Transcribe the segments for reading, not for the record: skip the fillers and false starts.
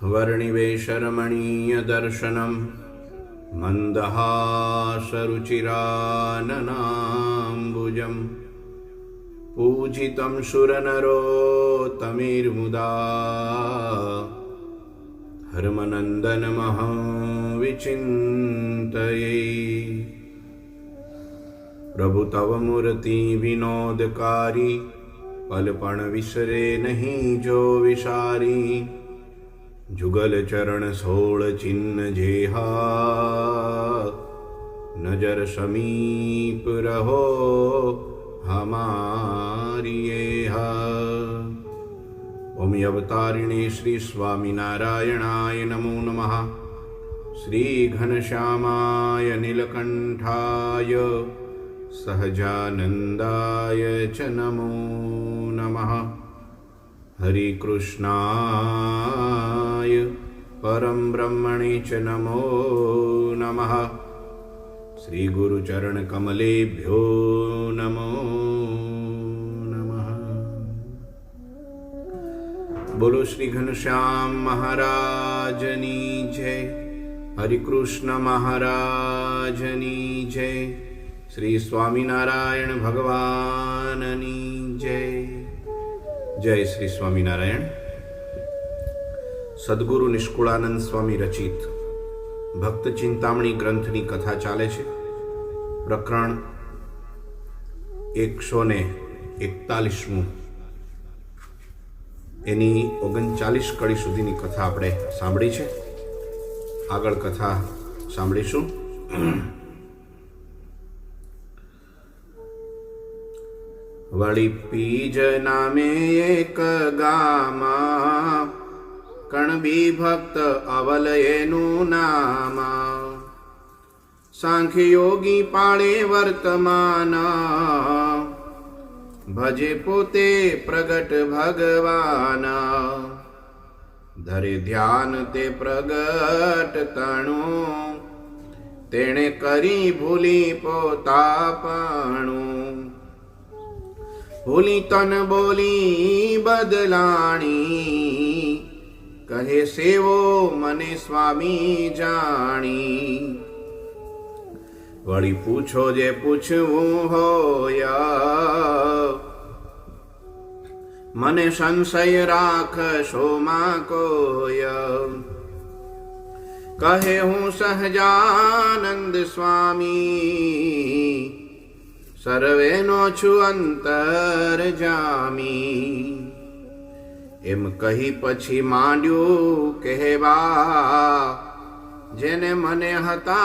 वर्णिवेशरमणीयदर्शनं मन्दहासरुचिराननाम्बुजं पूजितं सुरनरोत्तमैर्मुदा धर्मनन्दनमहं विचिन्तये। प्रभु तव मूर्ति विनोदकारी, पलपण विसरे नहीं जो विसारी। जुगल चरण सोल चिन्ह जेहा, नजर समीप रहो हमारी येहा। ओम अवतारिणे श्री स्वामिनारायणाय नमो नमः। श्री घनश्यामाय नीलकंठाय सहजानंदाय च नमो नमः। हरि कृष्णाय परम ब्रह्मणे च नमो नमः। श्री गुरुचरण कमलेभ्यो नमो नमः। बोलो श्री घनश्याम महाराजनी जय, हरि कृष्ण महाराजनी जय, श्री स्वामीनारायण भगवाननी जय। जय श्री स्वामीनारायण। सद्गुरु निष्कुळानंद स्वामी रचित भक्त चिंतामणी ग्रंथनी कथा चाले छे। प्रकरण 141 एनी 39 कड़ी सुधीनी कथा आपणे सांभળી છે। આગળ કથા સાંભળીશું। वळी पीज नामे एक गामा, कणबी भक्त अवल एनु नामा। सांख्य योगी पाळे वर्तमान, भजे पोते प्रगट भगवान। धरे ध्यान ते प्रगट तणु, तेणे करी भूली पोतापणु। भूली तन बोली बदलाणी, कहे सेवो मने स्वामी जाणी। वળી पूछो जे पूछवू होया, मने संशय राखशो मां कोय। कहे हूँ सहजानंद स्वामी, सर्वेनो छु अंतरजामी। एम कही पछी मांड्यू कहेवा, जेने मने हता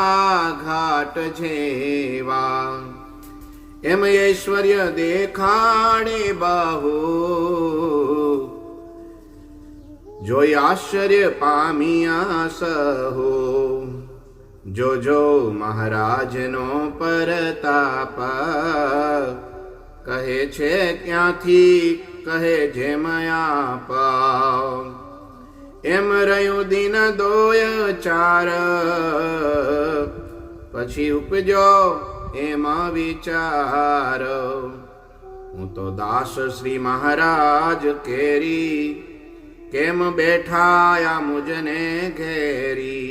घाट जेवा। एम ऐश्वर्य देखाड़े बाहु, जोई आश्चर्य पामिया सहो। जो जो महाराज नो परताप, कहे छे क्यांथी कहे जे मयाप। एम रह्यु दिन दोय चार, पछी उपजो एम विचार। हूँ तो दास श्री महाराज केरी, केम बैठाया मुझने घेरी।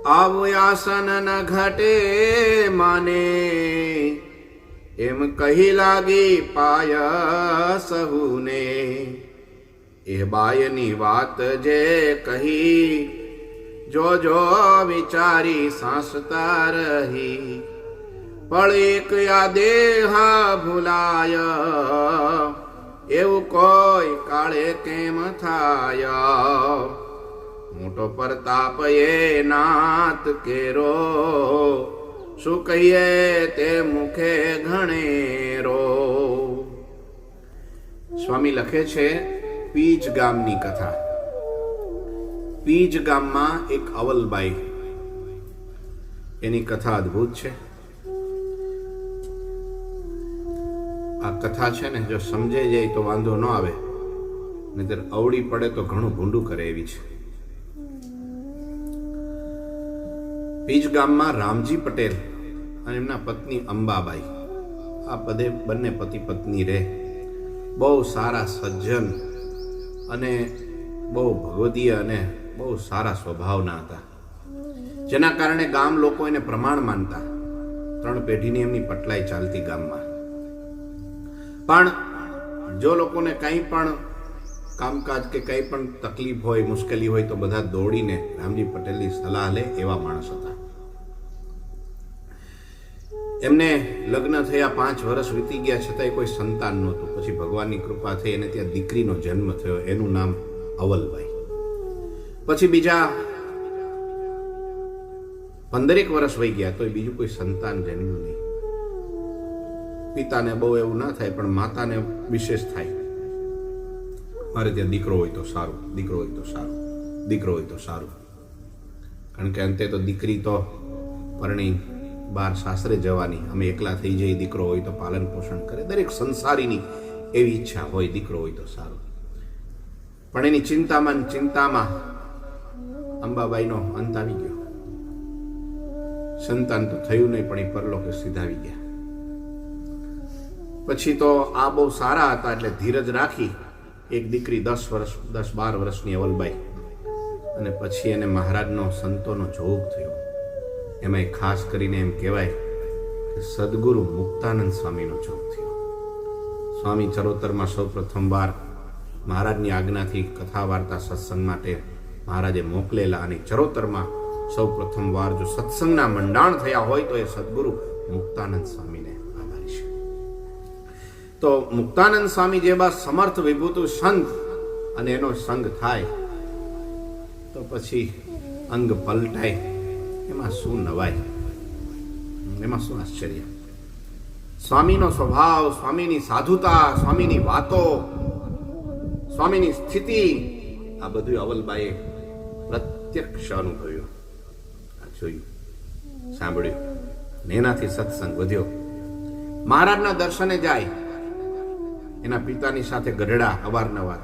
आसन न घटे माने, एम कही लागी पाय सहुने। ए बायनी बात जे कही, जो जो विचारी सांसता रही। पल एक या देह भूलाय, एवं कोई काळे केम थाय। मोटो प्रताप ये नाथ केरो, शु कहिए ते मुखे घणेरो। स्वामी लखे छे पीज गामनी कथा। पीज गाममां एक अवलबाई, एनी कथा अद्भुत छे। आ कथा छे ने जो समझे जाए तो वांधो न आवे, नहीतर अवળી पड़े तो घणું ભૂંડું કરે એવી છે। पीज गाममां रामजी पटेल અને એમના પત્ની અંબાબાઈ, આ બંને પતિ પત્ની રહે। બહુ સારા સજ્જન અને બહુ ભગવદીય અને બહુ સારા સ્વભાવના હતા, જેના કારણે ગામ લોકો એને પ્રમાણ માનતા. 3 પેઢીની એમની પટલાઈ ચાલતી ગામમાં. પણ જો લોકોને કંઈ પણ કામકાજ કે કંઈ પણ તકલીફ હોય, મુશ્કેલી હોય તો બધા દોડીને રામજી પટેલની સલાહ લે એવા માણસ હતા. એમને લગ્ન થયા 5 વર્ષ વીતી ગયા, છતાંય કોઈ સંતાન નહોતું. પછી ભગવાનની કૃપા થઈ અને ત્યાં દીકરીનો જન્મ થયો, એનું નામ અવલબાઈ. પછી બીજા 15 વર્ષ વહી ગયા તોય બીજું કોઈ સંતાન જન્મ્યું નહીં. પિતાને બહુ એવું ના થાય, પણ માતાને વિશેષ થાય, મારે ત્યાં દીકરો હોય તો સારું, દીકરો હોય તો સારું, દીકરો હોય તો સારું. કારણ કે અંતે તો દીકરી તો પરણી બહાર સાસરે જવાની, અમે એકલા થઈ જઈએ, દીકરો હોય તો પાલન પોષણ કરે. દરેક સંસારીની એવી ઈચ્છા હોય, દીકરો હોય તો સારું. પણ એની ચિંતામાં અંબાબાઈનો અંત આવી ગયો. સંતાન તો થયું નહીં, પણ એ પરલોકે સીધાવી ગયા. પછી તો આ બહુ સારા હતા એટલે ધીરજ રાખી એક દીકરી 10-12 વર્ષની અવલબાઈ, અને પછી એને મહારાજનો સંતોનો જોગ થયો. એમાં ખાસ કરીને એમ કહેવાય કે સદગુરુ મુક્તાનંદ સ્વામીનો જોગ થયો. સ્વામી ચરોતરમાં સૌ પ્રથમવાર મહારાજની આજ્ઞાથી કથા વાર્તા સત્સંગ માટે મહારાજે મોકલેલા, અને ચરોતરમાં સૌ પ્રથમવાર જો સત્સંગના મંડાણ થયા હોય તો એ સદગુરુ મુક્તાનંદ સ્વામીને આભારી છે. તો મુક્તાનંદ સ્વામી જેવા સમર્થ વિભૂતુ સંત અને એનો સંગ થાય તો પછી અંગ પલટાય, એમાં શું નવાય, એમાં શું આશ્ચર્ય. સ્વામીનો સ્વભાવ, સ્વામીની સાધુતા, સ્વામીની વાતો, સ્વામીની સ્થિતિ, આ બધું અવલબાઈએ પ્રત્યક્ષ અનુભવ્યું, જોયું, સાંભળ્યું, ને એનાથી સત્સંગ વધ્યો. મહારાજના દર્શને જાય, એના પિતાની સાથે ગઢડા અવારનવાર,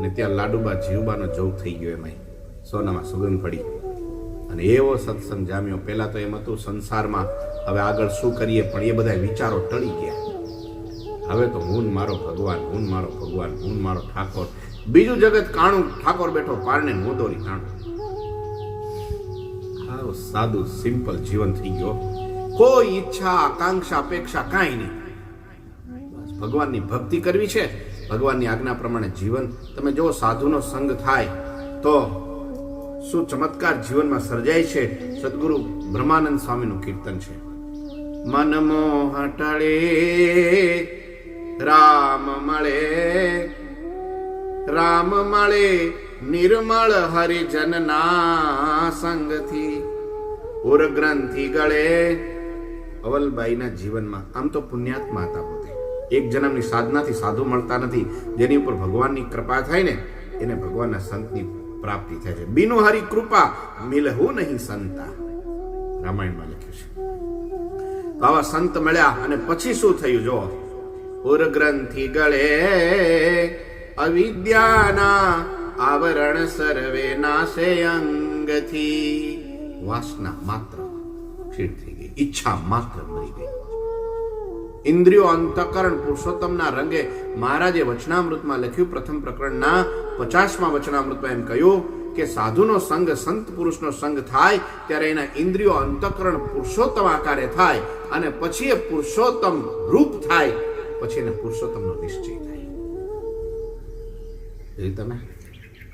ને ત્યાં લાડુબા જીવબાનો જોગ થઈ ગયો. એમાં સોનામાં સુગંધ પડી અને એવો સત્સંગ જામ્યો. પહેલા તો એમ હતું સંસારમાં હવે આગળ શું કરીએ, પણ એ બધા વિચારો ટળી ગયા. હવે તો હું મારો ભગવાન, હું મારો ભગવાન, હું મારો ઠાકોર, બીજું જગત કાણું, ઠાકોર બેઠો પારણે મોદોરી કાણું. સાદું સિમ્પલ જીવન થઈ ગયો. કોઈ ઈચ્છા, આકાંક્ષા, અપેક્ષા કાંઈ નહીં. બસ ભગવાનની ભક્તિ કરવી છે, ભગવાનની આજ્ઞા પ્રમાણે જીવન. તમે જો સાધુનો સંગ થાય તો શું ચમત્કાર જીવનમાં સર્જાય છે. સદગુરુ બ્રહ્માનંદ સ્વામીનું કીર્તન છે, મન મોહ ટળે રામ મળે, રામ મળે નિર્મળ હરિજનના સંગથી, ઉર ગ્રંથિ ગળે. અવલબાઈના જીવનમાં આમ તો પુણ્યાત્મા હતા પોતે. એક જન્મની સાધનાથી સાધુ મળતા નથી. જેની ઉપર ભગવાનની કૃપા થાય ને એને ભગવાનના સંતની પ્રાપ્તિ થાય છે. બિનુ હરી કૃપા મિલહુ નહીં સંતા, રામાયણમાં લખ્યું છે. તો આવા સંત મળ્યા અને પછી શું થયું જો, ઉર ગ્રંથિ ગળે અવિદ્યાના આવરણ સર્વે નાશે અંગથી. વાસના માત્ર ક્ષીણ થઈ ગઈ, ઈચ્છા માત્ર મરી ગઈ. ઇન્દ્રિયો અંતકરણ પુરુષોત્તમના રંગે. મહારાજે વચનામૃતમાં લખ્યું, પ્રથમ પ્રકરણના 50મા વચનામૃતમાં એમ કહ્યું કે સાધુનો સંગ, સંત પુરુષનો સંગ થાય ત્યારે એના ઇન્દ્રિયો અંતકરણ પુરુષોત્તમ આકારે થાય, અને પછી એ પુરુષોત્તમ રૂપ થાય, પછી એને પુરુષોત્તમનો નિશ્ચય થાય. તમે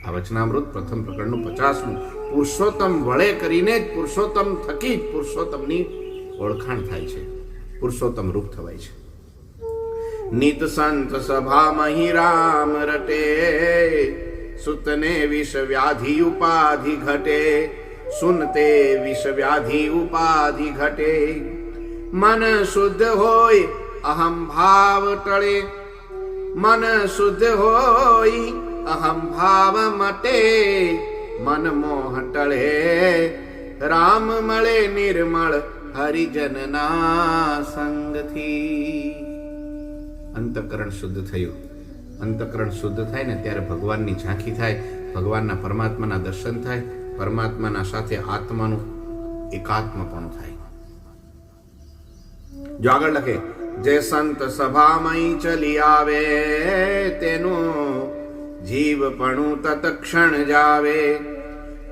આ વચનામૃત પ્રથમ પ્રકરણનું 50મું. પુરુષોત્તમ વળે કરીને જ, પુરુષોત્તમ થકી જ પુરુષોત્તમની ઓળખાણ થાય છે, પુરુષોત્તમ રૂપ થવાય છે. નિત સંત સભા મહી રામ રટે, સુતને વિષ વ્યાધિ ઉપાધિ ઘટે, સુનતે વિષ વ્યાધિ ઉપાધિ ઘટે. મન શુદ્ધ હોય અહમ ભાવ ટળે, મન શુદ્ધ હોય અહમ ભાવ મટે, મન મોહ ટળે રામ મળે નિર્મળ હરિજનના સંગથી. અંતકરણ શુદ્ધ થયું. અંતકરણ શુદ્ધ થાય ને ત્યારે ભગવાનની ઝાંખી થાય, ભગવાનના પરમાત્માના દર્શન થાય, પરમાત્માના સાથે આત્માનું એકાત્મપણું થાય. જો આગળ લખે, જે સંત સભામાં ચલી આવે તેનું જીવપણું તત્ક્ષણ જાવે,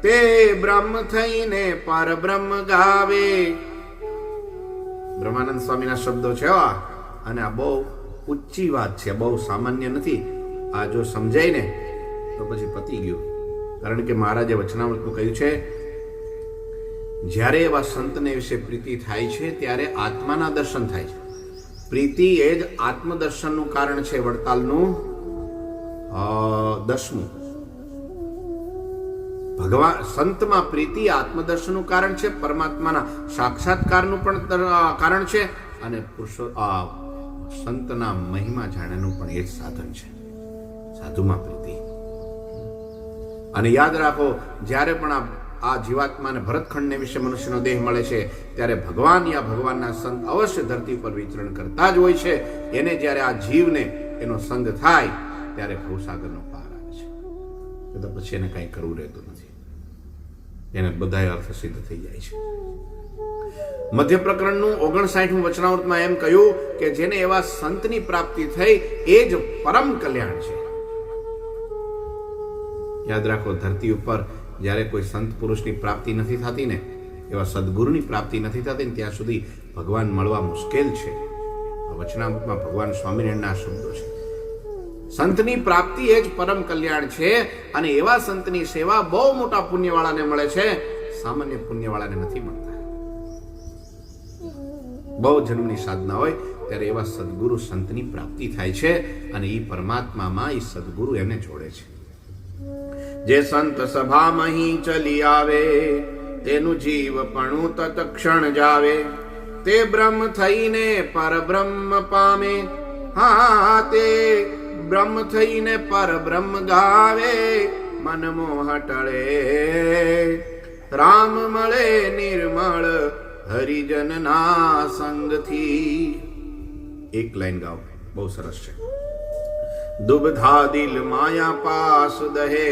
તે બ્રહ્મ થઈને પરબ્રહ્મ ગાવે. બ્રહ્માનંદ સ્વામીના શબ્દો છે અને આ બહુ ઊંચી વાત છે, બહુ સામાન્ય નથી. આ જો સમજાય ને તો પછી પતી ગયું. કારણ કે મહારાજે વચનામૃતમાં કહ્યું છે, જ્યારે એવા સંતને વિશે પ્રીતિ થાય છે ત્યારે આત્માના દર્શન થાય છે. પ્રીતિ એ જ આત્મદર્શનનું કારણ છે. વડતાલનું 10મું. ભગવાન સંતમાં પ્રીતિ આત્મદર્શનનું કારણ છે, પરમાત્માના સાક્ષાત્કારનું પણ કારણ છે, અને સંતના મહિમા જાણવાનું પણ એ જ સાધન છે. સાધુમાં પ્રીતિ. અને યાદ રાખો, જ્યારે પણ આ જીવાત્માને ભરતખંડને વિશે મનુષ્યનો દેહ મળે છે ત્યારે ભગવાન યા ભગવાનના સંત અવશ્ય ધરતી પર વિચરણ કરતા જ હોય છે. એને જ્યારે આ જીવને એનો સંગ થાય ત્યારે ભવસાગરનો પાર આવે છે. તો પછી એને કંઈ કરવું રહેતું નથી, એને બધા અર્થ સિદ્ધ થઈ જાય છે. મધ્ય પ્રકરણનું 59મું વચનામૃતમાં એમ કહ્યું કે જેને એવા સંતની પ્રાપ્તિ થઈ એ જ પરમ કલ્યાણ છે. યાદ રાખો, ધરતી ઉપર જ્યારે કોઈ સંત પુરુષની પ્રાપ્તિ નથી થતી ને, એવા સદગુરુની પ્રાપ્તિ નથી થતી ને, ત્યાં સુધી ભગવાન મળવા મુશ્કેલ છે. વચનામૃતમાં ભગવાન સ્વામિનારાયણના શબ્દો છે. સંતની પ્રાપ્તિ એ જ પરમ કલ્યાણ છે, અને એવા સંતની સેવા બહુ મોટા પુણ્યવાળાને મળે છે, સામાન્ય પુણ્યવાળાને નથી મળતા. બહુ જન્મની સાધના હોય ત્યારે એવા સદગુરુ સંતની પ્રાપ્તિ થાય છે, અને એ પરમાત્મામાં એ સદગુરુ એને જોડે છે. જે સંત સભામાં અહીં ચલી આવે, તેનું જીવપણું તત્ક્ષણ જાવે, તે બ્રહ્મ થઈને પરબ્રહ્મ પામે. હા, તે બ્રહ્મ થઈને પરબ્રહ્મ ગાવે, મન મોહ ટળે, રામ મળે નિર્મળ હરિજનના સંગથી. એક લાઈન ગાઓ, બહુ સરસ છે. દુબધા દિલ માયા પાસ દહે,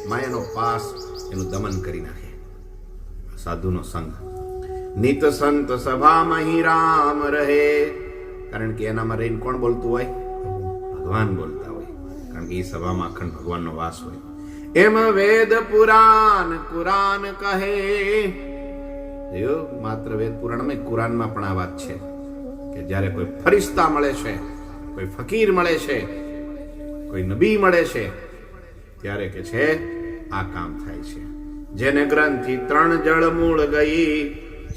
માયાનો પાસ એનું દમન કરી નાખે સાધુનો સંગ. નિત સંત સભામાં હિ રામ રહે, કારણ કે એનામાં રહીને કોણ બોલતું હોય? ભગવાન બોલતા હોય, કારણ કે એ સભામાં અખંડ ભગવાનનો વાસ હોય. એમ વેદ પુરાણ કુરાન કહે. માત્ર વેદ પુરાણમાં, કુરાનમાં પણ આ વાત છે કે જ્યારે કોઈ ફરિશ્તા મળે છે, કોઈ ફકીર મળે છે, કોઈ નબી મળે છે, ત્યારે કે છે આ કામ થાય છે. જેને ગ્રંથિ 3 જળ મૂળ ગઈ,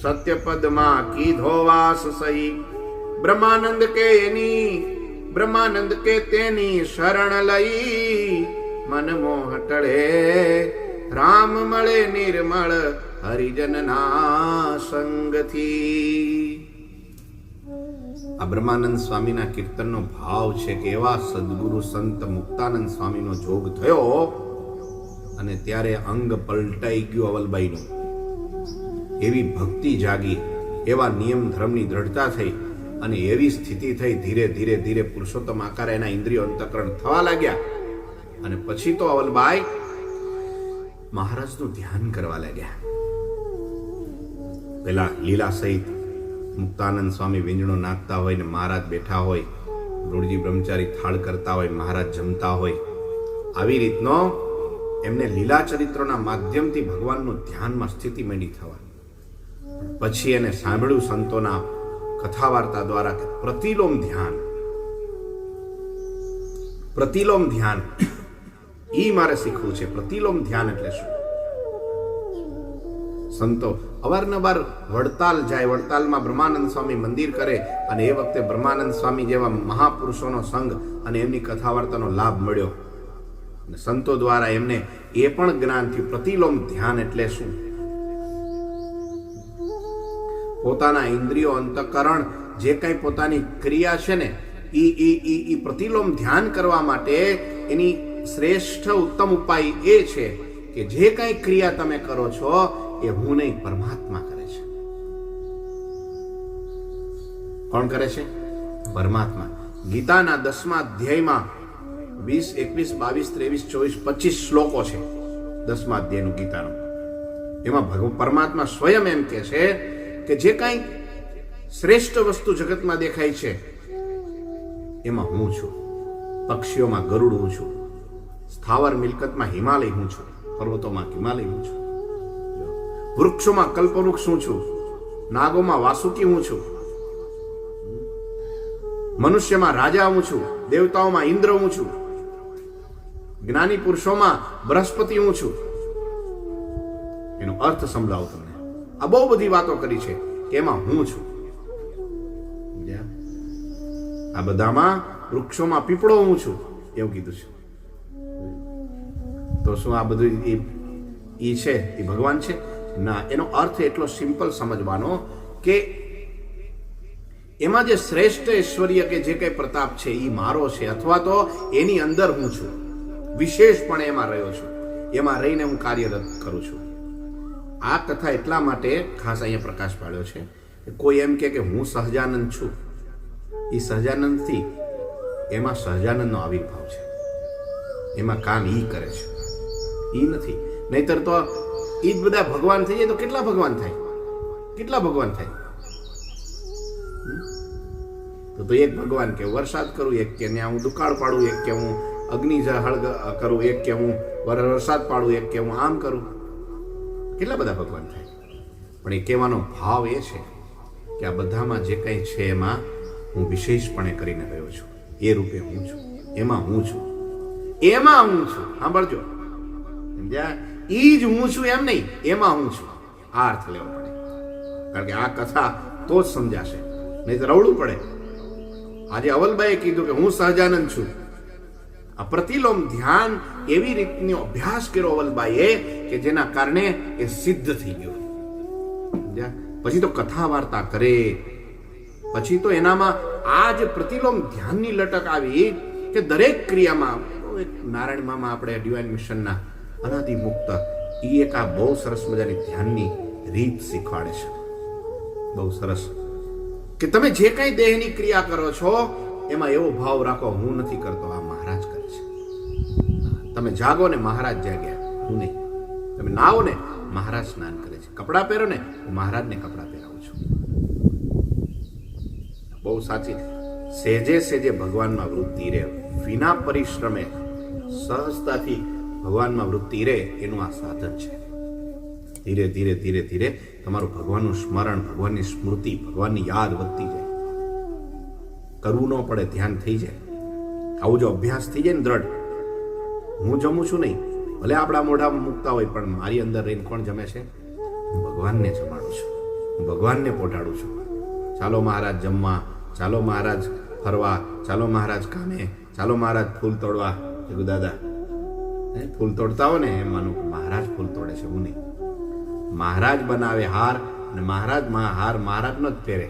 સત્યપદમાં કીધો વાસ સહી. બ્રહ્માનંદ કે તેની શરણ લઈ, મન મોહ ટળે, રામ મળે નિર્મળ હરિજનના સંગથી. આ બ્રહ્માનંદ સ્વામીના કીર્તનનો ભાવ છે કે એવા સદગુરુ સંત મુક્તાનંદ સ્વામીનો જોગ થયો, અને ત્યારે અંગ પલટાઈ ગયું અવલબાઈનું. એવી ભક્તિ જાગી, એવા નિયમ ધર્મની દ્રઢતા થઈ, અને એવી સ્થિતિ થઈ, ધીરે ધીરે ધીરે પુરુષોત્તમ આકારે એના ઇન્દ્રિયો અંતઃકરણ થવા લાગ્યા. અને પછી તો અવલબાઈ મહારાજનું ધ્યાન કરવા લાગ્યા. પેલા લીલા સહિત મુક્તાનંદ સ્વામી વીંજણો નાખતા હોય ને મહારાજ બેઠા હોય, રૂડજી બ્રહ્મચારી થાળ કરતા હોય, મહારાજ જમતા હોય, આવી રીતનો એમને લીલા ચરિત્રોના માધ્યમથી ભગવાનનું ધ્યાનમાં સ્થિતિ માંડી થવા. પછી એને સાંભળ્યું સંતોના કથા વાર્તા દ્વારા કે પ્રતિલોમ ધ્યાન ઈ મારે શીખવું છે. પ્રતિલોમ ધ્યાન એટલે શું? સંતો અવારનવાર વડતાલ જાય, વડતાલમાં બ્રહ્માનંદ સ્વામી મંદિર કરે, અને એ વખતે બ્રહ્માનંદ સ્વામી જેવા મહાપુરુષોનો સંગ અને એમની કથા વાર્તાનો લાભ મળ્યો. અને સંતો દ્વારા એમને એ પણ જ્ઞાન થયું પ્રતિલોમ ધ્યાન એટલે શું. પોતાના ઇન્દ્રિયો અંતઃકરણ જે કંઈ પોતાની ક્રિયા છે ને, ઈ પ્રતિલોમ ધ્યાન કરવા માટે એની શ્રેષ્ઠ ઉત્તમ ઉપાય એ છે કે જે કંઈ ક્રિયા તમે કરો છો એ હું નહીં, પરમાત્મા કરે છે. કોણ કરે છે? પરમાત્મા. ગીતાના 10મા અધ્યાયમાં 20, 21, 22, 23, 24, 25 શ્લોકો છે 10મા અધ્યાયનું ગીતાનું. એમાં પરમાત્મા સ્વયં એમ કે છે કે જે કાંઈ શ્રેષ્ઠ વસ્તુ જગતમાં દેખાય છે એમાં હું છું. પક્ષીઓમાં ગરુડ હું છું, સ્થાવર મિલકતમાં હિમાલય હું છું, પર્વતોમાં હિમાલય હું છું, વૃક્ષોમાં કલ્પવૃક્ષ હું છું, નાગોમાં વાસુકી હું છું, મનુષ્યમાં રાજા હું છું, દેવતાઓમાં ઇન્દ્ર હું છું, જ્ઞાની પુરુષોમાં બૃહસ્પતિ હું છું. એનો અર્થ સમજાવું તમને. આ બહુ બધી વાતો કરી છે કે એમાં હું છું. આ બધામાં વૃક્ષોમાં પીપળો હું છું એવું કીધું છે. તો શું આ બધું ઈ છે એ ભગવાન છે? ના. એનો અર્થ એટલો સિમ્પલ સમજવાનો કે એમાં જે શ્રેષ્ઠ ઐશ્વર્ય કે જે કઈ પ્રતાપ છે એ મારો છે, અથવા તો એની અંદર હું છું, વિશેષપણે એમાં રહ્યો છું, એમાં રહીને હું કાર્યરત કરું છું. આ કથા એટલા માટે ખાસ અહીંયા પ્રકાશ પાડ્યો છે કે કોઈ એમ કે હું સહજાનંદ છું, એ સહજાનંદથી એમાં સહજાનંદનો આવિર્ભાવ છે, એમાં કામ ઈ કરે છે, ઈ નથી. નહીતર તો ઈ જ બધા ભગવાન થઈ જાય તો કેટલા ભગવાન થાય? કેટલા ભગવાન થાય? તો એક ભગવાન કે વરસાદ કરું, એક કે હું દુકાળ પાડું, એક કે હું અગ્નિ હળગ કરું, એક કે હું વરસાદ પાડું, એક કે હું આમ કરું. કેટલા બધા ભગવાન થાય? પણ એ કહેવાનો ભાવ એ છે કે આ બધામાં જે કંઈ છે એમાં હું વિશેષપણે કરીને રહ્યો છું, એ રૂપે હું છું, એમાં હું છું, એમાં હું છું. સાંભળજો, સમજ્યા? ઈ જ હું છું એમ નહીં, એમાં હું છું. આ અર્થ લેવો પડે, કારણ કે આ કથા તો જ સમજાશે, નહીં તો રવડવું પડે. આજે અવલબાઈએ કીધું કે હું સહજાનંદ છું. આ પ્રતિલોમ ધ્યાન એવી રીતનો અભ્યાસ કર્યો અવલબાઈએ કે જેના કારણે એ સિદ્ધ થઈ ગયો. પછી તો કથા વાર્તા કરે, પછી તો એનામાં આ જે પ્રતિલોમ ધ્યાનની લટક આવી કે દરેક ક્રિયામાં નારાયણ મામા આપણે ડિવાઇન મિશનના અનાદિ મુક્ત એ એક આ બહુ સરસ મજાની ધ્યાનની રીત શીખવાડે છે. બહુ સરસ કે તમે જે કઈ દેહની ક્રિયા કરો છો એમાં એવો ભાવ રાખો હું નથી કરતો, આ મહારાજ કરે છે. તમે જાગો ને મહારાજ જાગ્યા, હું નહીં. તમે નાવો ને મહારાજ સ્નાન કરે છે. કપડાં પહેરો ને હું મહારાજને કપડાં પહેરાવું છું. બહુ સાચી. સહેજે સહેજે ભગવાનમાં વૃત્તિ રહે, વિના પરિશ્રમે સહજતાથી ભગવાનમાં વૃત્તિ રહે, એનું આ સાધન છે. ધીરે ધીરે ધીરે ધીરે તમારું ભગવાનનું સ્મરણ, ભગવાનની સ્મૃતિ, ભગવાનની યાદ વધતી જાય. કરવું ન પડે, ધ્યાન થઈ જાય. આવું જો અભ્યાસ થઈ જાય ને દ્રઢ, હું જમું છું નહીં, ભલે આપણા મોઢામાં મૂકતા હોય, પણ મારી અંદર રહીને કોણ જમે છે? હું ભગવાનને જમાડું છું, હું ભગવાનને પોટાડું છું. ચાલો મહારાજ જમવા, ચાલો મહારાજ ફરવા, ચાલો મહારાજ કામે, ચાલો મહારાજ ફૂલ તોડવા. એવું દાદા ફૂલ તોડતા હો ને એમ માનું મહારાજ ફૂલ તોડે છે, હું નહીં. મહારાજ બનાવે હાર, અને મહારાજ હાર મહારાજનો જ પહેરે.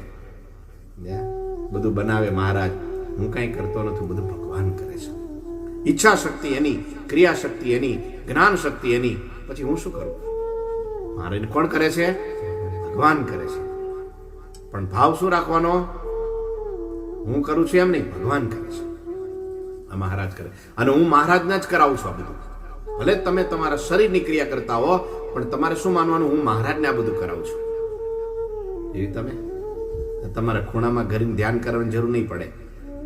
બધું બનાવે મહારાજ, હું કઈ કરતો નથી, બધું ભગવાન કરે છે. ઈચ્છા શક્તિ એની, ક્રિયા શક્તિ એની, જ્ઞાન શક્તિ એની. પછી હું શું કરું? મારે કોણ કરે છે? ભગવાન કરે છે. પણ ભાવ શું રાખવાનો? હું કરું છું એમ નહીં, ભગવાન કરે છે, આ મહારાજ કરે. અને હું મહારાજને જ કરાવું છું આ બધું. ભલે તમે તમારા શરીરની ક્રિયા કરતા હો, પણ તમારે શું માનવાનું? હું મહારાજને આ બધું કરાવું છું. એ તમે તમારા ખૂણામાં ઘરીને ધ્યાન કરવાની જરૂર નહીં પડે,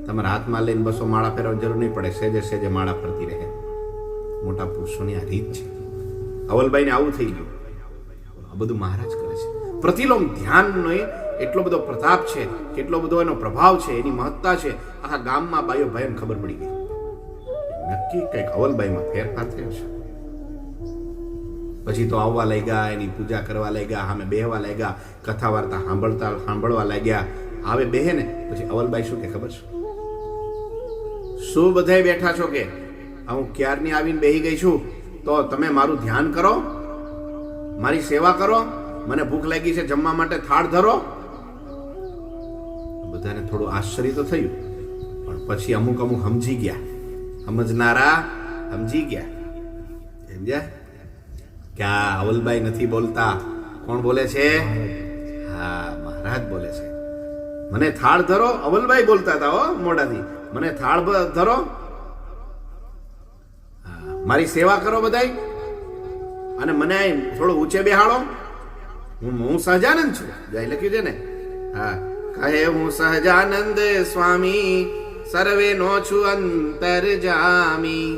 તમારા હાથમાં લઈને 200 માળા ફેરવાની જરૂર નહીં પડે, સહેજે સહેજે માળા ફરતી રહે. મોટા પુરુષોની આ રીત છે. અવલબાઈને આવું થઈ ગયું. આ બધું મહારાજ કરે છે. પ્રતિલોમ ધ્યાનનો એટલો બધો પ્રતાપ છે, કેટલો બધો એનો પ્રભાવ છે, એની મહત્તા છે. આખા ગામમાં બાયો ભાઈને ખબર પડી ગઈ. નક્કી કંઈક અવલબાઈમાં ફેરફાર થયો છે. પછી તો આવવા લાગ્યા, એની પૂજા કરવા લાગ્યા, સામે બેહવા લાગ્યા, કથા વાર્તા સાંભળવા લાગ્યા. આવે બેહે ને પછી અવલબાઈ શું કે ખબર છે? શું બધાય બેઠા છો કે હું ક્યારની આવીને બેહી ગઈ છું, તો તમે મારું ધ્યાન કરો, મારી સેવા કરો, મને ભૂખ લાગી છે જમવા માટે થાળ ધરો. બધાને થોડું આશ્ચર્ય તો થયું, પણ પછી અમુક સમજી ગયા. સમજનારા સમજી ગયા. સમજ્યા કે આ અવલબાઈ નથી બોલતા. કોણ બોલે છે? હા, મહારાજ બોલે છે. મને થાળ ધરો. અવલબાઈ બોલતા હતા હો મોઢાથી, મને થાળ ધરો, મારી સેવા કરો બધાય, અને મને થોડું ઊંચે બેહાડો. હું સહજાનંદ છું. જય લખ્યું છે ને? હા, કહે હું સહજાનંદ સ્વામી, સર્વે નો છું અંતરજામી.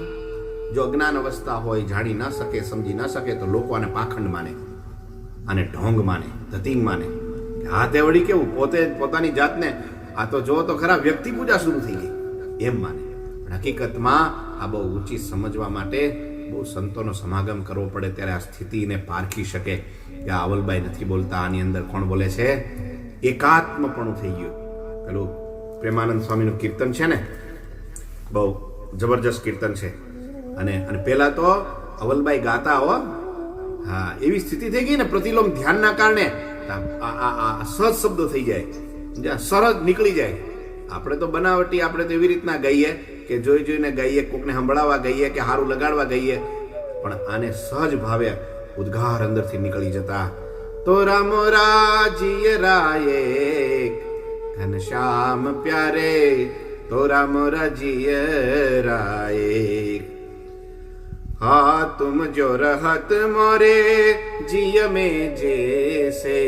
જો અજ્ઞાન અવસ્થા હોય, જાણી ન શકે, સમજી ન શકે, તો લોકો આને પાખંડ માને, આને ઢોંગ માને, ધતિંગ માને. હા તે વળી કેવું, પોતે પોતાની જાતને આ તો જો તો ખરા વ્યક્તિ પૂજા શરૂ થઈ ગઈ એમ માને. પણ હકીકતમાં આ બહુ ઊંચી સમજવા માટે બહુ સંતોનો સમાગમ કરવો પડે, ત્યારે આ સ્થિતિને પારખી શકે કે આ અવલબાઈ નથી બોલતા, આની અંદર કોણ બોલે છે? એકાત્મપણું થઈ ગયું. પેલું પ્રેમાનંદ સ્વામીનું કીર્તન છે ને, બહુ જબરજસ્ત કીર્તન છે. અને પેલા તો અવલબાઈ ગાતા હો, હા એવી સ્થિતિ થઈ ગઈ ને પ્રતિલોમ ધ્યાનના કારણે સહજ શબ્દો થઈ જાય, સરળ નીકળી જાય. આપણે તો બનાવટી, આપણે તો એવી રીતના ગાઈએ કે જોઈ જોઈને ગાઈએ, કોકને સંભળાવવા ગાઈએ કે સારું લગાડવા ગાઈએ, પણ આને સહજ ભાવે ઉદ્ગાર અંદરથી નીકળી જતા. તોરા મોરા જીય રાયે ઘનશ્યામ પ્યારે, તોરા મોરા જીય રાયે, હા तुम जो रहत मोरे जिय में जैसे,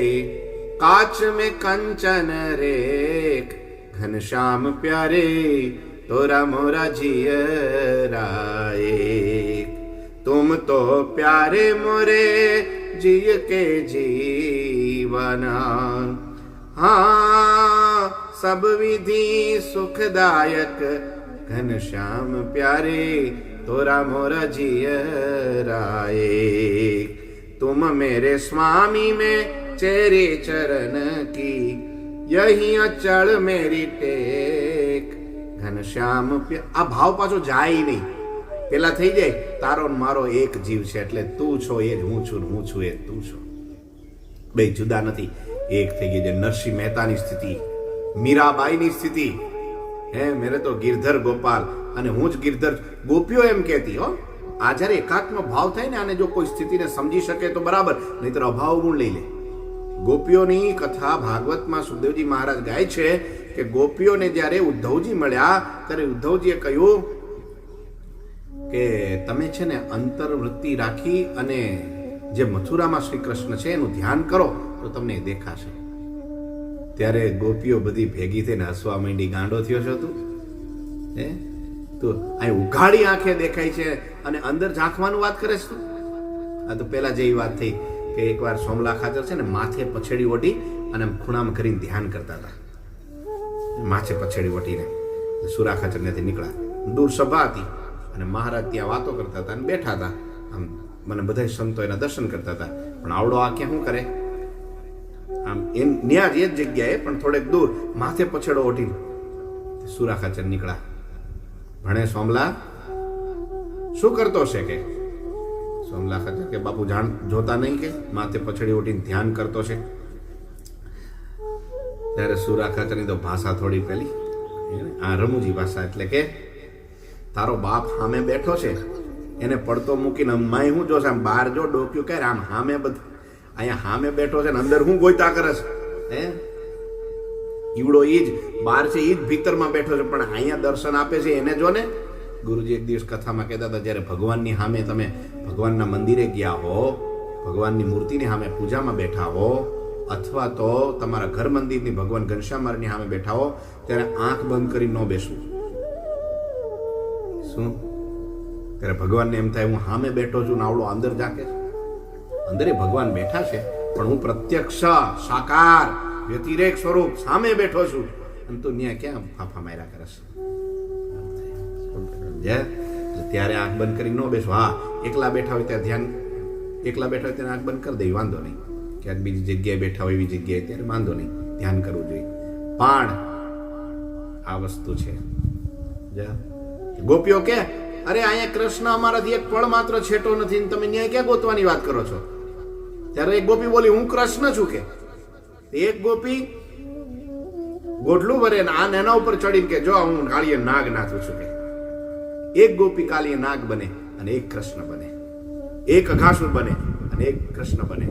काच में कंचन रेख घनश्याम प्यारे, तोरा मोरा जिय राए, तुम तो प्यारे मोरे जिय के जीवना, हाँ सब विधि सुखदायक घनश्याम प्यारे, तोरा मोरा जिय राए, तुम मेरे स्वामी में चेरे चरण की, यही अचल मेरी टेक घनश्याम. આ ભાવ પાછો જાય નહીં, પેલા થઈ જાય તારો મારો એક જીવ છે, એટલે તું છો એ જ હું છું, હું છું એ તું છો, બે જુદા નથી, એક થઈ ગઈ. જે નરસિંહ મહેતાની સ્થિતિ, મીરાબાઈની સ્થિતિ, હે મેરે તો ગિરધર ગોપાલ, અને હું જ ગિરધર. ગોપીઓ એમ કહેતી હો, આ જ્યારે એકાત્મ ભાવ થાય ને, આને જો કોઈ સ્થિતિને સમજી શકે તો બરાબર, નહીતર અભાવ ગુણ લઈ લે. ગોપીઓની કથા ભાગવતમાં સુખદેવજી મહારાજ ગાય છે કે ગોપીઓને જ્યારે ઉદ્ધવજી મળ્યા ત્યારે ઉદ્ધવજીએ કહ્યું કે તમે છે ને અંતર્વૃત્તિ રાખી અને જે મથુરામાં શ્રી કૃષ્ણ છે એનું ધ્યાન કરો તો તમને દેખાશે. ત્યારે ગોપીઓ બધી ભેગી થઈને હસવા માંડી, ગાંડો થયો છો તું, હે તું અહીં ઉઘાડી આંખે દેખાય છે અને અંદર ઝાંખવાનું વાત કરે છે તું. આ તો પેલા જેવી વાત થઈ કે એકવાર સોમલા ખાચર છે ને માથે પછેડી ઓઢી અને ખૂણામાં કરીને ધ્યાન કરતા હતા, માથે પછેડી ઓઢીને. સુરા ખાચર ત્યાંથી નીકળ્યા, દૂર સભા હતી અને મહારાજ ત્યાં વાતો કરતા હતા અને બેઠા હતા. આમ મને બધા સંતો એના દર્શન કરતા હતા, પણ આવડો આ ક્યાં શું કરે, આમ એમ ન્યા જ એ જ જગ્યાએ પણ થોડેક દૂર માથે પછેડો ઓઢીને સુરા ખાચર નીકળ્યા. ભણે સોમલા શું કરતો છે કે? સોમલા ખાચર કે બાપુ જાણ જોતા નહીં કે માથે પછડી ઉઠીને ધ્યાન કરતો છે. ત્યારે સુરા ખાચરની તો ભાષા થોડી પેલી આ રમૂજી ભાષા, એટલે કે તારો બાપ સામે બેઠો છે, એને પડતો મૂકીને માય હું જોશે, આમ બહાર જો ડોક્યું કરે, આમ સામે બધું અહીંયા સામે બેઠો છે ને અંદર હું ગોઈતા કરે છે, હે ઈવડો ઈ જ બહાર છે, ઈ જ ભીતરમાં બેઠો છે, પણ અહીંયા દર્શન આપે છે એને જો ને. ગુરુજી એક દિવસ કથામાં કહેતા હતા, જ્યારે ભગવાનની સામે તમે ભગવાનના મંદિરે ગયા હો, ભગવાનની મૂર્તિની સામે પૂજામાં બેઠા હો, અથવા તો તમારા ઘર મંદિરની ભગવાન ઘનશ્યામની સામે બેઠા હો, ત્યારે આંખ બંધ કરી ન બેસવું. શું? ત્યારે ભગવાનને એમ થાય હું સામે બેઠો છું ને આવડો અંદર જાકે છે, અંદર એ ભગવાન બેઠા છે પણ હું પ્રત્યક્ષ સાકાર વ્યતિરેક સ્વરૂપ સામે બેઠો છું, અને તું ત્યાં ક્યાં ફાફા માર્યા કરે છે. ત્યારે આંખ બંધ કરી ન બેસો. હા, એકલા બેઠા હોય ત્યાં ધ્યાન, એકલા બેઠા હોય ત્યારે આંખ બંધ કરી દેવી, વાંધો નહીં. ક્યાંક બીજી જગ્યાએ બેઠા હોય એવી જગ્યાએ ત્યારે વાંધો નહીં, ધ્યાન કરવું જોઈએ. પણ આ વસ્તુ છે. ગોપીઓ કે અરે અહીંયા કૃષ્ણ અમારાથી એક પળ માત્ર છેટો નથી, તમે ન્યાય ક્યાં ગોતવાની વાત કરો છો? ત્યારે એક ગોપી બોલી હું કૃષ્ણ છું કે. એક ગોપી ગોઢલું ભરે આ એના ઉપર ચડીને કે જો હું કાળીએ નાગ નાથું છું કે. એક ગોપી કાળીએ નાગ બને અને એક કૃષ્ણ બને, એક અઘાસુર બને અને એક કૃષ્ણ બને,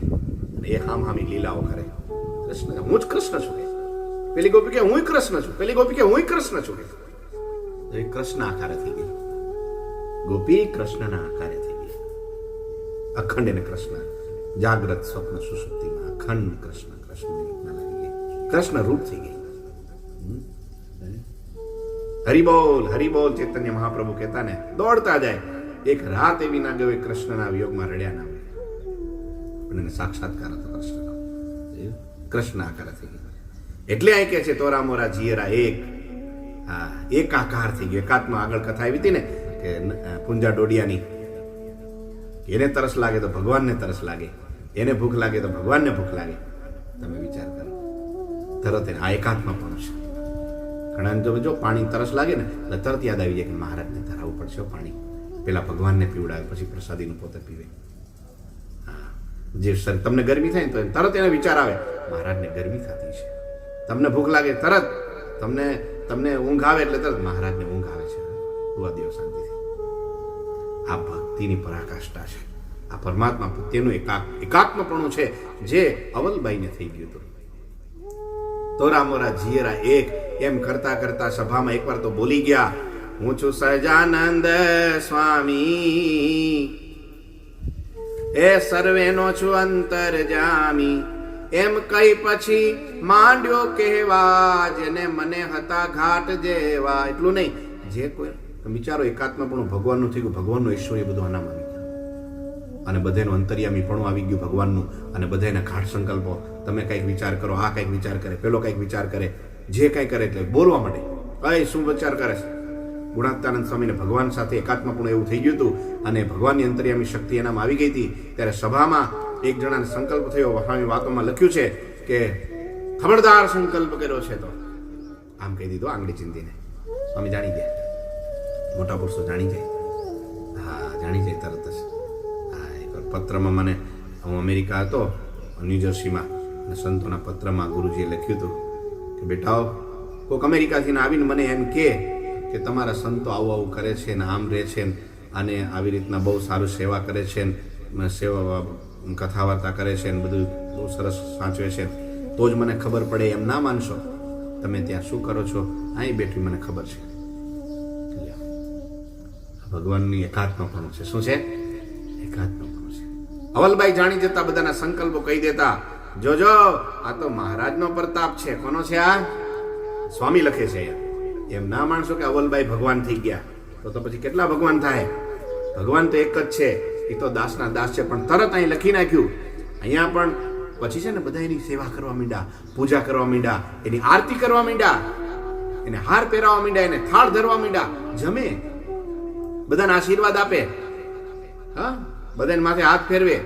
અને એ હામી લીલાઓ કરે. કૃષ્ણ હું જ કૃષ્ણ છું કે. પેલી ગોપી કે હું કૃષ્ણ છું, પેલી ગોપી કે હું કૃષ્ણ છું કે. એ કૃષ્ણ આકારે થઈ ગઈ, ગોપી કૃષ્ણના આકારે થઈ ગઈ. અખંડ એને કૃષ્ણ, જાગ્રત સ્વપ્ન સુષુપ્તિમાં અખંડ કૃષ્ણ કૃષ્ણની રીતના લાગી ગઈ, કૃષ્ણ રૂપ થઈ ગઈ. હરિબોલ હરિબોલ ચૈતન્ય મહાપ્રભુ કહેતા ને દોડતા જાય એક રાત એવી ના ગયો કૃષ્ણના વિયોગમાં રડ્યા ના હોય. પણ એને સાક્ષાત્કાર હતો કૃષ્ણનો. કૃષ્ણ આકાર થઈ ગયો. એટલે અહીં કે છે તોરા મોરા જીયરા એક. હા, એકાકાર થઈ ગયો. એકાત્મ આગળ કથા આવી હતી ને કે પુંજા ડોડિયાની. એને તરસ લાગે તો ભગવાનને તરસ લાગે, એને ભૂખ લાગે તો ભગવાનને ભૂખ લાગે. તમે વિચાર કરો તરત આ એકાત્મ પણ છે. ઘણા જો પાણી તરસ લાગે ને એટલે તરત યાદ આવી જાય કે મહારાજને ધરાવવું પડશે પાણી. પેલા ભગવાનને પીવડાવે, પછી પ્રસાદીનું પોતે પીવે. હા, જે તમને ગરમી થાય ને તો તરત એને વિચાર આવે મહારાજને ગરમી થતી છે. તમને ભૂખ લાગે તરત, તમને ઊંઘ આવે એટલે તરત મહારાજને ઊંઘ આવે છે. દુઆ દેવ શાંતિથી. આ ભક્તિની પરાકાષ્ઠા છે. આ પરમાત્મા પ્રત્યેનું એકાત્મપણું છે જે અવલબાઈને થઈ ગયું હતું. તોરા મોરા જીયરા એક એમ કરતા કરતા સભામાં એકવાર તો બોલી ગયા, હું છું સહજાનંદ સ્વામી, એ સર્વેનો છું અંતરજામી. એમ કઈ પછી માંડ્યો કહેવા, જેને મને હતા ઘાટ જેવા. એટલું નહીં, જે કોઈ વિચારો એકાત્મપણું ભગવાનનું થઈ ગયું, ભગવાનનું ઈશ્વર બધું આનામ આવી ગયું, અને બધાનું અંતર્યામીપણું આવી ગયું ભગવાનનું, અને બધાના ઘાટ સંકલ્પો. તમે કંઈક વિચાર કરો, આ કંઈક વિચાર કરે, પેલો કંઈક વિચાર કરે, જે કંઈ કરે એટલે બોલવા માંડે. કઈ શું વિચાર કરે છે? ગુણાત્યાનંદ સ્વામીને ભગવાન સાથે એકાત્મપણું એવું થઈ ગયું હતું, અને ભગવાનની અંતર્યામી શક્તિ એનામાં આવી ગઈ હતી. ત્યારે સભામાં એક જણાને સંકલ્પ થયો. સ્વામી વાતોમાં લખ્યું છે કે ખબરદાર સંકલ્પ કર્યો છે તો આમ કહી દીધો આંગળી ચીંધીને. સ્વામી જાણી ગયા, મોટા પુરુષો જાણી જાય. હા, જાણી જાય તરત જ. હા, એક પત્રમાં મને, હું અમેરિકા હતો ન્યૂજર્સીમાં, અને સંતોના પત્રમાં ગુરુજીએ લખ્યું હતું કે બેટાઓ, કોઈક અમેરિકાથી આવીને મને એમ કે તમારા સંતો આવું આવું કરે છે ને આમ રહે છે અને આવી રીતના બહુ સારું સેવા કરે છે ને સેવા કથા વાર્તા કરે છે ને બધું બહુ સરસ સાચવે છે, તો જ મને ખબર પડે. એમ ના માનશો. તમે ત્યાં શું કરો છો અહીં બેઠી મને ખબર છે. ભગવાનની એકાત્મપણું છે. શું છે? એકાત્મપણું છે. અવલબાઈ જાણી જતા બધાના સંકલ્પો કહી દેતા. જોજો, આ તો મહારાજનો પ્રતાપ છે. કોનો છે આ? સ્વામી લખે છે. એમ ના માનશો કે અવલબાઈ ભગવાન થઈ ગયા. તો પછી કેટલા ભગવાન થાય? ભગવાન તો એક જ છે. એ તો દાસના દાસ છે. પણ તરત અહીં લખી નાખ્યું. અહીંયા પણ પછી છે ને બધા એની સેવા કરવા માંડ્યા, પૂજા કરવા માંડ્યા, એની આરતી કરવા માંડ્યા, એને હાર પહેરાવા માંડ્યા, એને થાળ ધરવા માંડ્યા, જમે, બધાને આશીર્વાદ આપે, હા, બધાને માથે હાથ ફેરવે,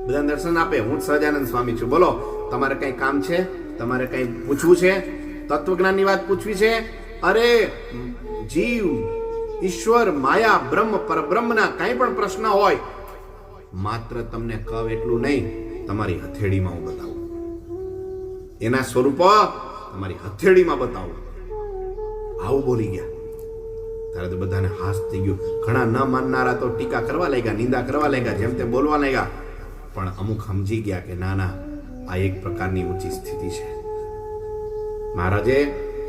બધાને દર્શન આપે. હું સહજાનંદ સ્વામી છું. બોલો, તમારે કઈ કામ છે? તમારે કઈ પૂછવું છે? તત્વજ્ઞાનની વાત પૂછવી છે? અરે જીવ, ઈશ્વર, માયા, બ્રહ્મ, પરબ્રહ્મના કઈ પણ પ્રશ્ન હોય, માત્ર તમને કહું એટલું નહીં, તમારી હથેળીમાં હું બતાવું. એના સ્વરૂપો તમારી હથેળીમાં બતાવું. આવું બોલી ગયા. ત્યારે તો બધાને હાસ થઈ ગયું. ઘણા ન માનનારા તો ટીકા કરવા લાગ્યા, નિંદા કરવા લાગ્યા, જેમ તે બોલવા લાગ્યા. પણ અમુક સમજી ગયા કે ના ના, આ એક પ્રકારની ઊંચી સ્થિતિ છે. મહારાજે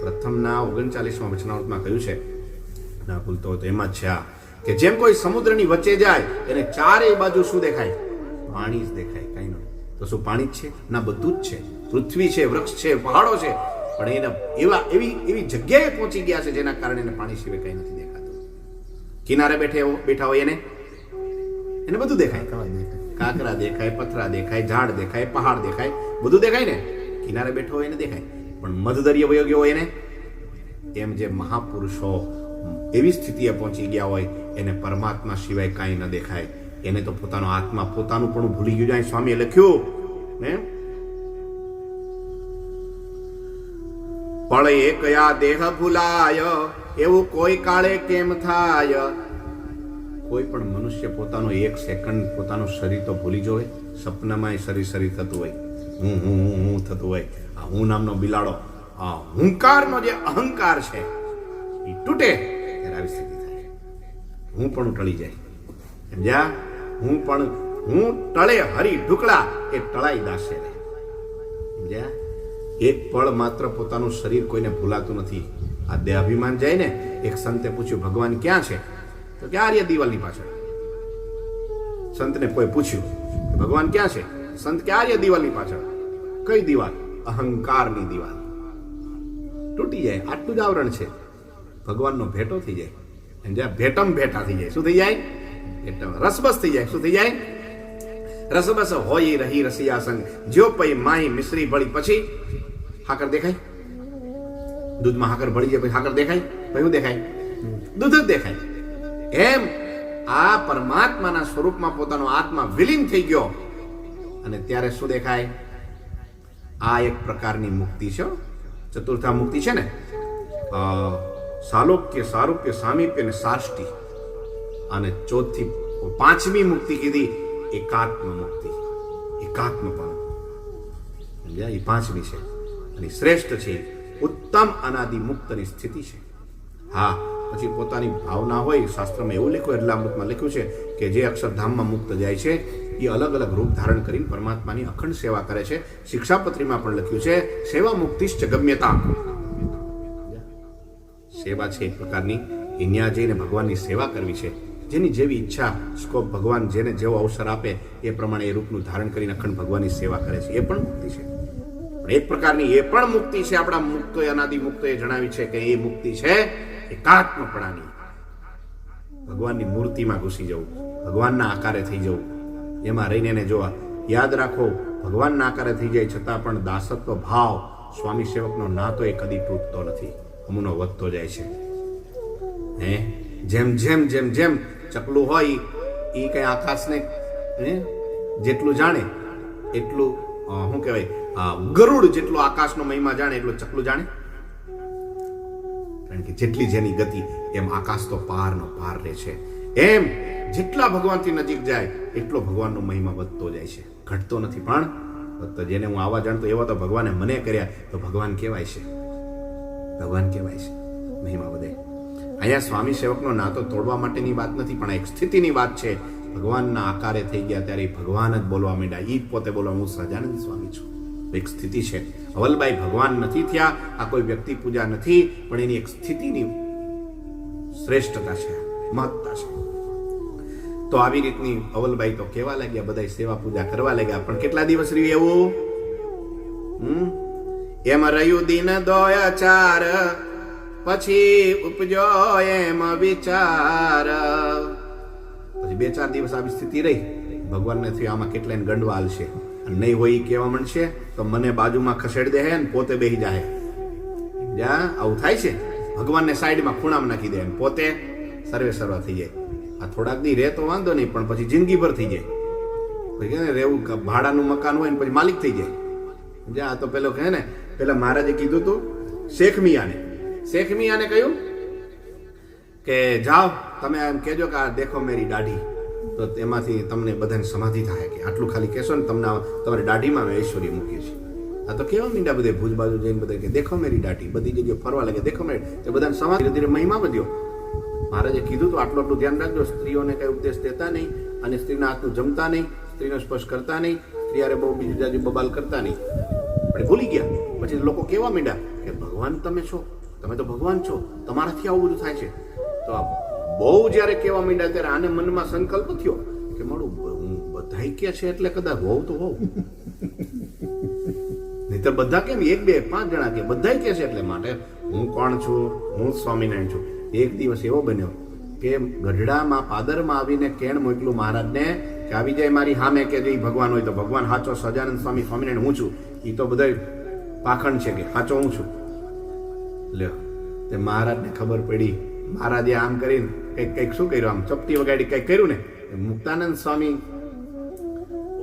પ્રથમના 39માં વચનામૃતમાં કહ્યું છે, ના ભૂલતો તો એમાં જ છે આ, કે જેમ કોઈ સમુદ્રની વચ્ચે જાય એને ચારેય બાજુ શું દેખાય? પાણી જ દેખાય, કઈ નહીં. તો શું પાણી જ છે? ના, બધું જ છે. પૃથ્વી છે, વૃક્ષ છે, પહાડો છે, પણ એને એવી જગ્યાએ પહોંચી ગયા છે જેના કારણે એને પાણી સિવાય કઈ નથી દેખાતું. કિનારે બેઠા હોય એને બધું દેખાય. કાંકરા દેખાય, પથરા દેખાય, ઝાડ દેખાય, પહાડ દેખાય, બધું દેખાય ને. કિનારે બેઠો હોય એને દેખાય. પણ મધદરિય વયો ગયો હોય એને, એમ જે મહાપુરુષો એવી સ્થિતિએ પહોંચી ગયા હોય એને પરમાત્મા સિવાય કાંઈ ન દેખાય. એને તો પોતાનો આત્મા, પોતાનું પણ ભૂલી ગયું જાય. સ્વામીએ લખ્યું ને, પળે કયા દેહ ભૂલાય, એવું કોઈ કાળે કેમ થાય? કોઈ પણ મનુષ્ય પોતાનો એક સેકન્ડ પોતાનું શરીર તો ભૂલી જોવે. સપનામાં શરીર થતું હોય, હું થતું હોય. આ હું નામનો બિલાડો, આ હુંકારનો જે અહંકાર છે એ તૂટે ત્યારે આવી સ્થિતિ થાય. હું પણ ટળી જાય. સમજ્યા? હું ટળે હરી ઢુકડા, એ ટળાઈ દાસે રહે. સમજ્યા? એક પળ માત્ર પોતાનું શરીર કોઈને ભૂલાતું નથી. આ દેહ અભિમાન જાય ને. એક સંતે પૂછ્યું, ભગવાન ક્યાં છે? તો કે આર્ય દિવાલની પાછળ. સંતને કોઈ પૂછ્યું, ભગવાન ક્યાં છે? સંત કે આર્ય દિવાલની પાછળ. કઈ દિવાલ? અહંકારની દિવાલ. તૂટી જાય, આટલું જ આવરણ છે. ભગવાનનો ભેટો થઈ જાય. જ્યાં ભેટમ ભેટા થઈ જાય. શું થઈ જાય? ભેટમ રસબસ થઈ જાય. શું થઈ જાય? રસબસ હોય રહી રસિયા સંગ જ્યો પઈ માહી મિશ્રી ભળી. પછી હાકર દેખાય? દૂધમાં હાકર ભળી જાય પછી હાકર દેખાય? પછી શું દેખાય? દૂધ જ દેખાય. એમ આ પરમાત્માના સ્વરૂપમાં પોતાનો આત્મા વિલીન થઈ ગયો અને ત્યારે શું દેખાય? આ એક પ્રકારની મુક્તિ છે. ચતુર્થા મુક્તિ છે ને, સાલોક્ય, સારૂપ્ય, સામીપ્ય અને સાષ્ટિ. અને ચોથી પાંચમી મુક્તિ કીધી એકાત્મ મુક્તિ. એકાત્મપણ એ પાંચમી છે અને શ્રેષ્ઠ છે. ઉત્તમ અનાદિ મુક્તની સ્થિતિ છે. હા, પછી પોતાની ભાવના હોય. શાસ્ત્રમાં એવું લખ્યું, એટલે અમૃતમાં લખ્યું છે કે જે અક્ષરધામમાં મુક્ત જાય છે એ અલગ અલગ રૂપ ધારણ કરીને પરમાત્માની અખંડ સેવા કરે છે. શિક્ષાપત્રીમાં પણ લખ્યું છે સેવા મુક્તિશ્ચ ગમ્યતા. સેવા છે એક પ્રકારની, અહીંયા જઈને ભગવાનની સેવા કરવી છે. જેની જેવી ઈચ્છા, સ્કોપ, ભગવાન જેને જેવો અવસર આપે એ પ્રમાણે એ રૂપનું ધારણ કરીને અખંડ ભગવાનની સેવા કરે છે. એ પણ મુક્તિ છે. એક પ્રકારની એ પણ મુક્તિ છે. આપણા મુક્તોએ, અનાદિ મુક્તોએ જણાવી છે કે એ મુક્તિ છે એકાત્મપણાની. ભગવાનની મૂર્તિમાં ઘૂસી જવું, ભગવાનના આકારે થઈ જવું. એમાં રહીને એને જોવા. યાદ રાખો, ભગવાનના આકારે થઈ જાય છતાં પણ દાસત્વ ભાવ, સ્વામી સેવકનો નાતો એ કદી તૂટતો નથી, અમુનો વધતો જાય છે. હે, જેમ જેમ જેમ જેમ ચકલું હોય એ કઈ આકાશને જેટલું જાણે એટલું, શું કહેવાય, ગરુડ જેટલું આકાશનો મહિમા જાણે એટલું ચકલું જાણે. કારણ કે જેટલી જેની ગતિ એમ આકાશ તો પારનો પાર રહે છે. એમ જેટલા ભગવાનથી નજીક જાય એટલો ભગવાનનો મહિમા વધતો જાય છે, ઘટતો નથી પણ વધતો. જેને હું આવા જાણતો એવા તો ભગવાને મને કર્યા તો ભગવાન કહેવાય છે. ભગવાન કહેવાય છે, મહિમા વધે. અહીંયા સ્વામી સેવકનો નાતો તોડવા માટેની વાત નથી, પણ એક સ્થિતિની વાત છે. ભગવાનના આકારે થઈ ગયા ત્યારે ભગવાન જ બોલવા માંડ્યા. ઈ જ પોતે બોલવા, હું સહજાનંદ સ્વામી છું. એક સ્થિતિ છે. અવલબાઈ ભગવાન નથી થયા. આ કોઈ વ્યક્તિ પૂજા નથી, પણ એની એક સ્થિતિની શ્રેષ્ઠતા છે, મહત્તા છે. તો આવી રીતની અવલબાઈ તો કેવા લાગ્યા, બધા સેવા પૂજા કરવા લાગ્યા. પણ કેટલા દિવસ રહ્યું એવું? એમ રહ્યું દિન દોય ચાર, પછી ઉપજો એમ વિચાર. પછી 2-4 દિવસ આવી સ્થિતિ રહી. ભગવાનને થયું આમાં કેટલાય ગંડવા હાલશે, નહીં હોય એ કહેવા માંડશે તો મને બાજુમાં ખસેડી દે ને પોતે બેસી જાય. જ્યાં આવું થાય છે, ભગવાનને સાઈડમાં ખૂણામાં નાખી દે, પોતે સર્વે સર્વા થઈ જાય. આ થોડાક દી રહે તો વાંધો નહીં, પણ પછી જિંદગીભર થઈ જાય. પછી રહેવું, ભાડાનું મકાન હોય ને પછી માલિક થઈ જાય. જ્યાં તો પેલો કહે ને, પેલા મહારાજે કીધું તું શેખ મિયાને કહ્યું કે જાઓ તમે એમ કહેજો કે આ દેખો મેરી દાઢી, તો એમાંથી તમને બધાને સમાધિ થાય કે આટલું ખાલી કહેશો ને તમને તમારી દાઢીમાં અમે ઐશ્વર્ય મૂકીએ છીએ. આ તો કેવા મીંડા બધે ભુજ બાજુ જઈને બધા કે દેખો મેરી દાઢી, બધી જગ્યાએ ફરવા લાગે દેખો મેરી, તે બધાને સમાધિ. ધીરે ધીરે મહિમા વધ્યો. મહારાજે કીધું તો આટલું ધ્યાન રાખજો, સ્ત્રીઓને કઈ ઉપદેશ દેતા નહીં, અને સ્ત્રીના હાથનું જમતા નહીં, સ્ત્રીનો સ્પર્શ કરતા નહીં, સ્ત્રી યારે બહુ બીજી જાજુ બબાલ કરતા નહીં. પણ ભૂલી ગયા. પછી લોકો કેવા મીંડા કે ભગવાન તમે છો, તમે તો ભગવાન છો, તમારાથી આવું બધું થાય છે. તો આ બહુ જયારે કેવા માંડ્યા ત્યારે આને મનમાં સંકલ્પ થયો કે મારું બધા કે છે એટલે કદાચ હોવ તો હોવ, નહીતર બધા કેમ 1, 2, 5 જણા કે બધા કે છે એટલે માટે હું કોણ છું, હું સ્વામિનારાયણ છું. એક દિવસ એવો બન્યો કે ગઢડામાં પાદરમાં આવીને કેણ મોકલું મહારાજને કે આવી જાય મારી સામે કે જે ભગવાન હોય તો ભગવાન સાચો સહજાનંદ સ્વામી સ્વામિનારાયણ હું છું, એ તો બધા પાખંડ છે કે સાચો હું છું. લ્યો, તે મહારાજને ખબર પડી. મહારાજે આમ કરીને કંઈક શું કર્યું, આમ ચપટી વગાડી કંઈક કર્યું ને, મુક્તાનંદ સ્વામી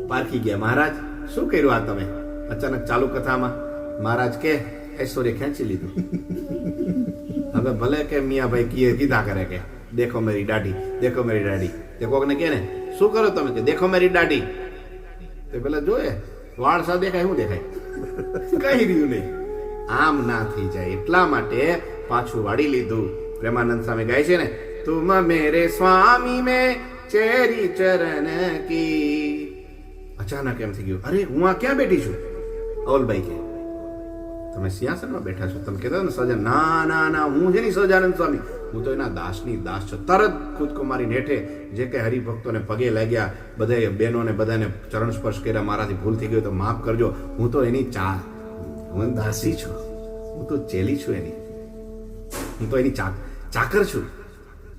પારખી ગયા. મહારાજ શું કર્યું આ તમે? અચાનક ચાલુ કથામાં મહારાજ કે ઐશ્વર્ય ખેંચી લીધું. હવે ભલે કે મિયાભાઈ કીધા કરે કે દેખો મેરી દાઢી, દેખો મેરી દાઢી. તે કોકને કે ને શું કરો તમે કે દેખો મેરી દાઢી, તે પેલા જોયે વાળ સા દેખાય, શું દેખાય? કઈ રહ્યું નહીં. આમ ના થઈ જાય એટલા માટે પાછું વાળી લીધું. પ્રેમાનંદ સ્વામી ગાય છે ને, તુમ મેરે સ્વામી મેં ચેરી ચરણ કી. અચાનક એમ થઈ ગયું, અરે હું આ ક્યાં બેઠી છું? અવલબાઈ કે તમે સિંહાસનમાં બેઠા છો. તમે કહેતા ને સહજાનંદ, ના ના ના, હું છે ને સહજાનંદ સ્વામી, હું તો એના દાસની દાસ છું. તરત ખુદકો મારી નેઠે જે કઈ હરિભક્તોને પગે લાગ્યા, બધા બહેનોને બધાને ચરણ સ્પર્શ કર્યા, મારાથી ભૂલ થઈ ગઈ તો માફ કરજો, હું તો એની હું દાસી છું, હું તો ચેલી છું એની, હું તો એની ચાકર છું.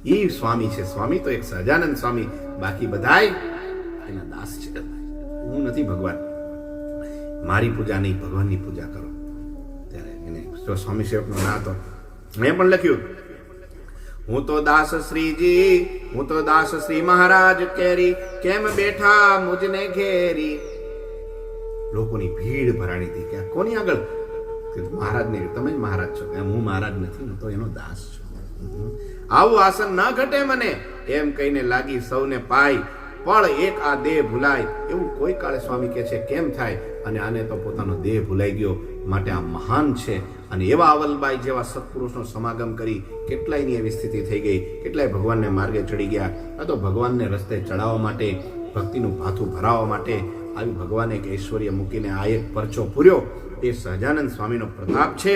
ઈ સ્વામી છે. સ્વામી તો એક સહજાનંદ સ્વામી, બાકી બધાય એના દાસ છે. હું નથી ભગવાન, મારી પૂજા નહીં, ભગવાનની પૂજા કરો. ત્યારે એને જો સ્વામી સેવકનો ના હતો. મેં પણ લખ્યું, હું તો દાસ શ્રીજી, હું તો દાસ શ્રી મહારાજ કેરી, કેમ બેઠા મુજને ઘેરી. લોકોની ભીડ ભરાણી હતી કે કોની આગળ? મહારાજ ને. તમે જ મહારાજ છો? હું મહારાજ નથી, હું તો એનો દાસ છું. આવું આસન ન ઘટે મને, એમ કહીને લાગી સૌને પાય, પણ એક આ દેહ ભૂલાય. એવું કોઈ કાળે સ્વામી કહે છે કેમ થાય? અને આને તો પોતાનો દેહ ભૂલાઈ ગયો, માટે આ મહાન છે. અને એવા અવલબાઈ જેવા સત્પુરુષનો સમાગમ કરી કેટલાયની એવી સ્થિતિ થઈ ગઈ, કેટલાય ભગવાનને માર્ગે ચડી ગયા. આ તો ભગવાનને રસ્તે ચડાવવા માટે, ભક્તિનું ભાથું ભરાવવા માટે આવી ભગવાને એક ઐશ્વર્ય મૂકીને આ એક પરચો પૂર્યો. એ સહજાનંદ સ્વામીનો પ્રતાપ છે,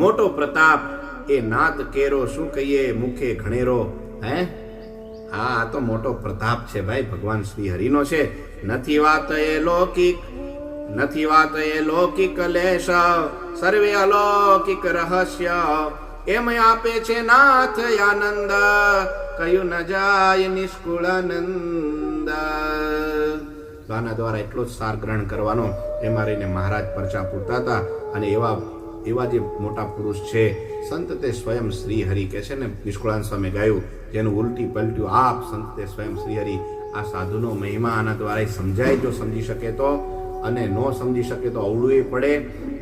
મોટો પ્રતાપ. એ નાદ કેરો શું કહીએ, મુખે ઘણેરો. હે હા, આ તો મોટો પ્રતાપ છે ભાઈ, ભગવાન શ્રી હરિનો છે. નથી વાત એ લૌકિક, નથી વાત એ લૌકિક લેશ, સર્વે અલૌકિક રહસ્ય. એમ આપે છે નાથ આનંદ, કયું ન જાય નિષ્કુળાનંદ. ગાના દ્વારા એટલો જ સાર ગ્રહણ કરવાનો. એમાં રહીને મહારાજ પરચા પૂરતા હતા. અને એવા જે મોટા પુરુષ છે સંત, તે સ્વયં શ્રી હરિ કે છે ને, નિષ્કુળાનંદ સ્વામી ગાયું, જેનું ઉલટી પલટ્યું આપ સંત તે સ્વયં શ્રી હરિ. આ સાધુનો મહિમા આના દ્વારા સમજાય, જો સમજી શકે તો, અને ન સમજી શકે તો અવળું પડે.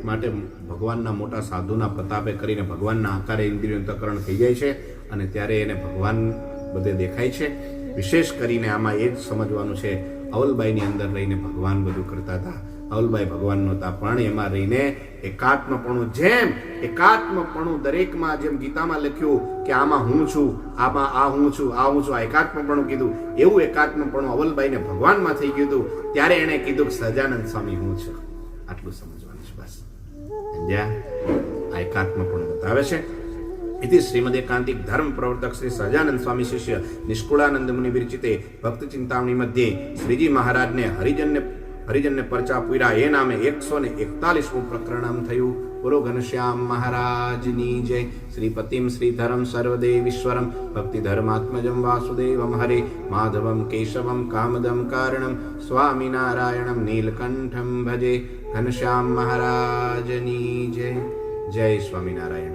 માટે ભગવાનના મોટા સાધુના પ્રતાપે કરીને ભગવાનના આકારે ઇન્દ્રિય અંતઃકરણ થઈ જાય છે, અને ત્યારે એને ભગવાન બધે દેખાય છે. વિશેષ કરીને આમાં એ જ સમજવાનું છે, અવલબાઈની અંદર રહીને ભગવાન બધું કરતા હતા. અવલબાઈ ભગવાન નહોતા, પણ એમાં રહીને એકાત્મપણું, જેમ એકાત્મપણું દરેકમાં, જેમ ગીતામાં લખ્યું કે આમાં હું છું, આમાં આ હું છું, આ હું છું, આ એકાત્મપણું કીધું, એવું એકાત્મપણું અવલબાઈને ભગવાનમાં થઈ ગયું હતું. ત્યારે એણે કીધું કે સહજાનંદ સ્વામી હું છું. આટલું સમજવાનું છે બસ. જ્યાં આ એકાત્મપણું બતાવે છે. इति श्रीमद् एकांतिक धर्म प्रवर्तक श्री सहजानंद स्वामी शिष्य निष्कुलानंद मुनि विरचिते भक्त चिंतामणी मध्ये श्रीजी महाराज ने हरिजन ने परचा पूरा ए नामे 141 प्रकरण थयुं. पुरो घनश्याम महाराजनी जय. श्रीपतिम श्रीधरम सर्वदेवीश्वरम भक्ति धर्मात्मजम वासुदेवम हरे माधवम केशवम कामदम कारणम स्वामी नारायणम नीलकंठम भजे. घनश्याम महाराजनी जय. जय स्वामी नारायण.